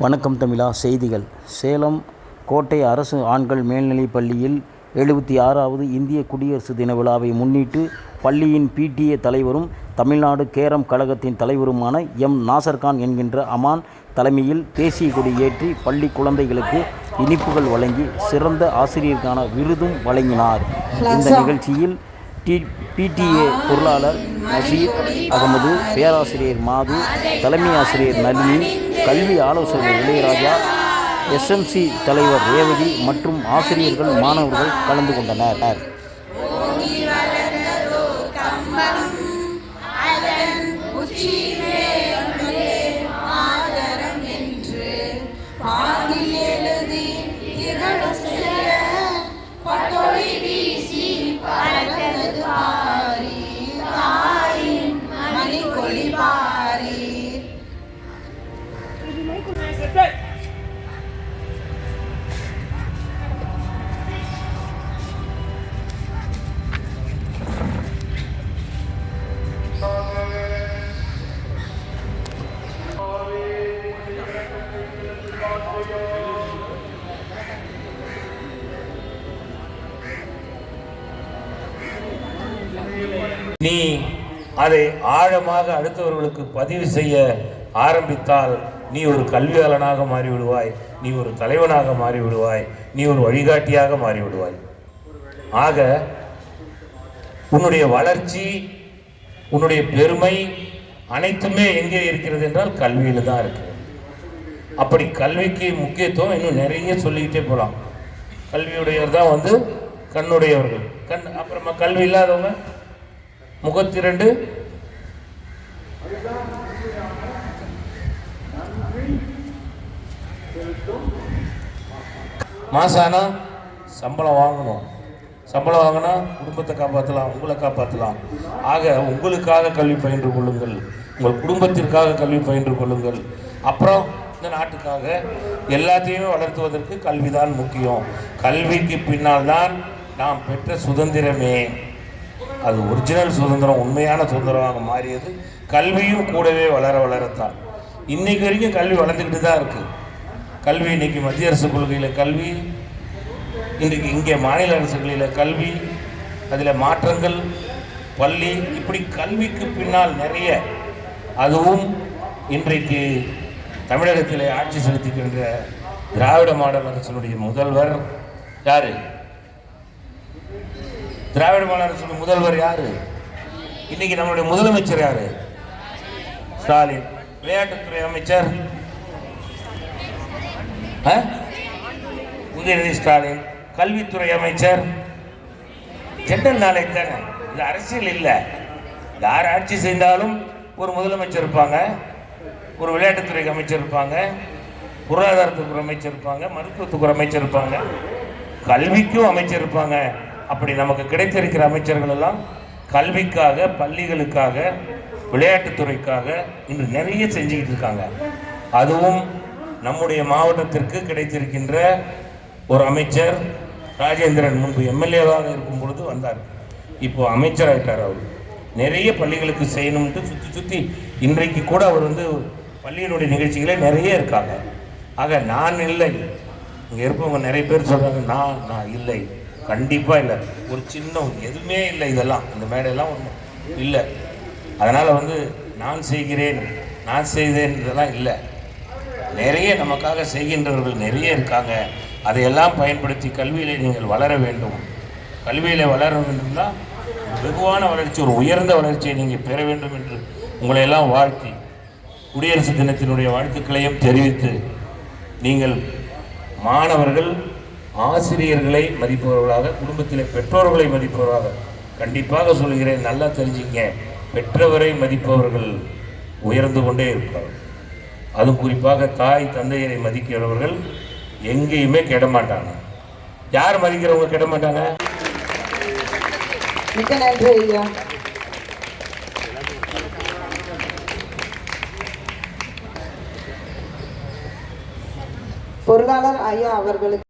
வணக்கம் தமிழா. செய்திகள். சேலம் கோட்டை அரசு ஆண்கள் மேல்நிலைப் பள்ளியில் 76வது இந்திய குடியரசு தின விழாவை முன்னிட்டு பள்ளியின் PTA தலைவரும் தமிழ்நாடு கேரம் கழகத்தின் தலைவருமான நாசர்கான் என்கின்ற அமான் தலைமையில் தேசிய கொடி ஏற்றி பள்ளி குழந்தைகளுக்கு இனிப்புகள் வழங்கி சிறந்த ஆசிரியருக்கான விருதும் வழங்கினார். இந்த நிகழ்ச்சியில் PTA பொருளாளர் நசீர் அகமது, பேராசிரியர் மாது, தலைமை ஆசிரியர் நளினி, கல்வி ஆலோசகர் இளையராஜா, SMC தலைவர் ரேவதி மற்றும் ஆசிரியர்கள், மாணவர்கள் கலந்து கொண்டனர். நீ அதை ஆழமாக அடுத்தவர்களுக்கு பதிவு செய்ய ஆரம்பித்தால் நீ ஒரு கல்வியாளனாக மாறிவிடுவாய், நீ ஒரு தலைவனாக மாறிவிடுவாய், நீ ஒரு வழிகாட்டியாக மாறிவிடுவாய். ஆக உன்னுடைய வளர்ச்சி, உன்னுடைய பெருமை அனைத்துமே எங்கே இருக்கிறது என்றால் கல்வியில் தான் இருக்கு. அப்படி கல்விக்கு முக்கியத்துவம் இன்னும் நிறைய சொல்லிக்கிட்டே போகலாம். கல்வியுடையவர் தான் கண்ணுடையவர்கள். அப்புறமா கல்வி இல்லாதவங்க முகத்திரண்டு மாசானா சம்பளம் வாங்கணும். சம்பளம் வாங்கினா குடும்பத்தை காப்பாற்றலாம், உங்களை காப்பாற்றலாம். ஆக உங்களுக்காக கல்வி பயின்று கொள்ளுங்கள், உங்கள் குடும்பத்திற்காக கல்வி பயின்று கொள்ளுங்கள். அப்புறம் இந்த நாட்டுக்காக எல்லாத்தையுமே வளர்த்துவதற்கு கல்விதான் முக்கியம். கல்விக்கு பின்னால் தான் நாம் பெற்ற சுதந்திரமே. அது ஒரிஜினல் சுதந்திரம், உண்மையான சுதந்திரமாக மாறியது கல்வியும் கூடவே வளர வளரத்தான். இன்னைக்கு வரைக்கும் கல்வி வளர்ந்துக்கிட்டு தான் இருக்கு. கல்வி இன்னைக்கு மத்திய அரசு கொள்கையில் கல்வி, இன்றைக்கு இங்கே மாநில அரசுகளில் கல்வி, அதில் மாற்றங்கள், பள்ளி, இப்படி கல்விக்கு பின்னால் நிறைய. அதுவும் இன்றைக்கு தமிழகத்தில் ஆட்சி செலுத்துகின்ற திராவிட மாடல் அரசினுடைய முதல்வர் யாரு? திராவிட மாடல் அரசின் முதல்வர் யாரு? இன்னைக்கு நம்மளுடைய முதலமைச்சர் யாரு? ஸ்டாலின். விளையாட்டுத்துறை அமைச்சர் உதயநிதி ஸ்டாலின். கல்வித்துறை அமைச்சர் ஜெனரல் நாலேஜ் தானே, இது அரசியல் இல்லை. யார் ஆட்சி செய்தாலும் ஒரு முதலமைச்சர் இருப்பாங்க, ஒரு விளையாட்டுத்துறைக்கு அமைச்சர் இருப்பாங்க, பொருளாதாரத்துக்கு ஒரு அமைச்சர் இருப்பாங்க, மருத்துவத்துக்கு ஒரு அமைச்சர் இருப்பாங்க, கல்விக்கும் அமைச்சர் இருப்பாங்க. அப்படி நமக்கு கிடைத்திருக்கிற அமைச்சர்கள் எல்லாம் கல்விக்காக, பள்ளிகளுக்காக, விளையாட்டுத்துறைக்காக இன்று நிறைய செஞ்சுக்கிட்டு இருக்காங்க. அதுவும் நம்முடைய மாவட்டத்திற்கு கிடைத்திருக்கின்ற ஒரு அமைச்சர் ராஜேந்திரன் முன்பு MLA-வாக இருக்கும் பொழுது வந்தார். இப்போ அமைச்சர் ஆகிட்டார். அவர் நிறைய பள்ளிகளுக்கு செய்யணும்ட்டு சுற்றி இன்றைக்கு கூட அவர் பள்ளியினுடைய நிகழ்ச்சிகளே நிறைய இருக்காங்க. ஆக நான் இல்லை, இங்கே இருப்பவங்க நிறைய பேர் சொல்கிறாங்க நான் இல்லை. கண்டிப்பாக இல்லை. ஒரு சின்ன எதுவுமே இல்லை. இதெல்லாம் இந்த மேடையெல்லாம் ஒன்றும் இல்லை. அதனால் நான் செய்கிறேன், நான் செய்தேன் இதெல்லாம் இல்லை. நிறைய நமக்காக செய்கின்றவர்கள் நிறைய இருக்காங்க. அதையெல்லாம் பயன்படுத்தி கல்வியில் நீங்கள் வளர வேண்டும். கல்வியில் வளர வேண்டும்னா வெகுவான வளர்ச்சி, ஒரு உயர்ந்த வளர்ச்சியை நீங்கள் பெற வேண்டும் என்று உங்களை எல்லாம் வாழ்த்தி, குடியரசு தினத்தினுடைய வாழ்த்துக்களையும் தெரிவித்து, நீங்கள் மாணவர்கள் ஆசிரியர்களை மதிப்பவர்களாக, குடும்பத்தில் பெற்றோர்களை மதிப்பவர்களாக, கண்டிப்பாக சொல்கிறேன், நல்லா தெரிஞ்சுங்க, பெற்றவரை மதிப்பவர்கள் உயர்ந்து கொண்டே இருப்பார்கள். அதுவும் குறிப்பாக தாய் தந்தையரை மதிக்கிறவர்கள் எங்கேயுமே கெட மாட்டாங்க. யார் மதிக்கிறவங்க கெட மாட்டாங்க. மிக்க நன்றி ஐயா. பொருளாளர் ஐயா அவர்களுக்கு